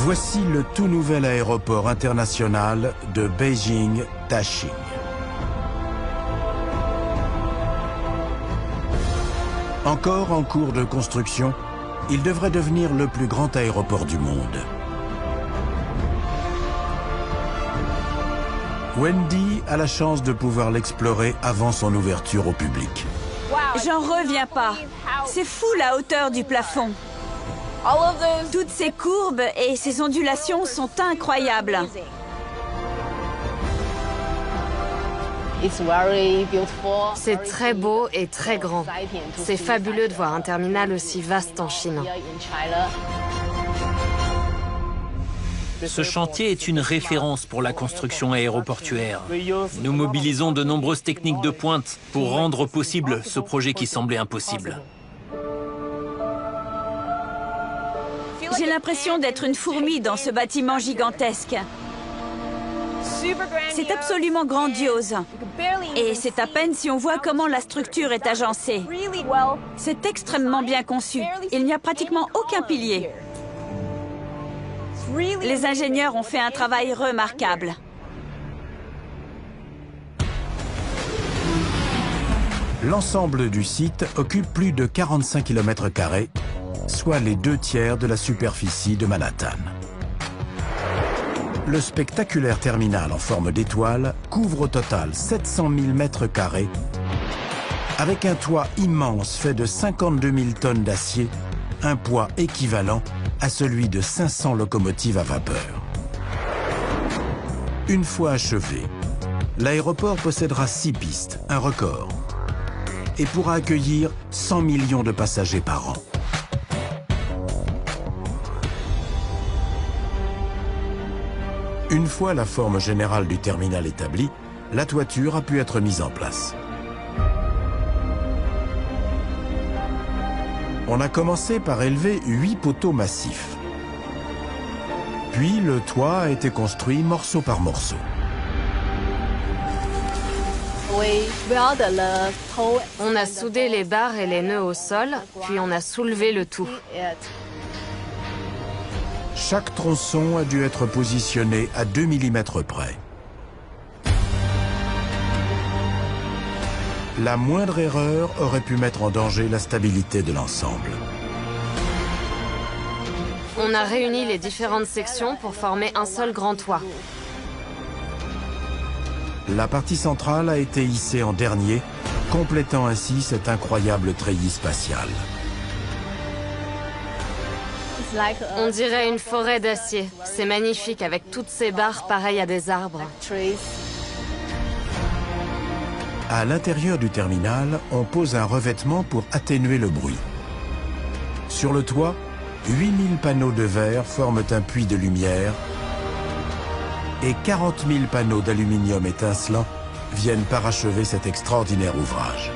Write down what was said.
Voici le tout nouvel aéroport international de Beijing-Daxing. Encore en cours de construction, il devrait devenir le plus grand aéroport du monde. Wendy a la chance de pouvoir l'explorer avant son ouverture au public. J'en reviens pas. C'est fou la hauteur du plafond. Toutes ces courbes et ces ondulations sont incroyables. C'est très beau et très grand. C'est fabuleux de voir un terminal aussi vaste en Chine. Ce chantier est une référence pour la construction aéroportuaire. Nous mobilisons de nombreuses techniques de pointe pour rendre possible ce projet qui semblait impossible. J'ai l'impression d'être une fourmi dans ce bâtiment gigantesque. C'est absolument grandiose. Et c'est à peine si on voit comment la structure est agencée. C'est extrêmement bien conçu. Il n'y a pratiquement aucun pilier. Les ingénieurs ont fait un travail remarquable. L'ensemble du site occupe plus de 45 km², soit les 2/3 de la superficie de Manhattan. Le spectaculaire terminal en forme d'étoile couvre au total 700 000 m², avec un toit immense fait de 52 000 tonnes d'acier, un poids équivalent à celui de 500 locomotives à vapeur. Une fois achevé, l'aéroport possédera 6 pistes, un record, et pourra accueillir 100 millions de passagers par an. Une fois la forme générale du terminal établie, la toiture a pu être mise en place. On a commencé par élever 8 poteaux massifs. Puis le toit a été construit morceau par morceau. On a soudé les barres et les nœuds au sol, puis on a soulevé le tout. Chaque tronçon a dû être positionné à 2 mm près. La moindre erreur aurait pu mettre en danger la stabilité de l'ensemble. On a réuni les différentes sections pour former un seul grand toit. La partie centrale a été hissée en dernier, complétant ainsi cet incroyable treillis spatial. On dirait une forêt d'acier. C'est magnifique avec toutes ces barres pareilles à des arbres. À l'intérieur du terminal, on pose un revêtement pour atténuer le bruit. Sur le toit, 8000 panneaux de verre forment un puits de lumière et 40 000 panneaux d'aluminium étincelant viennent parachever cet extraordinaire ouvrage.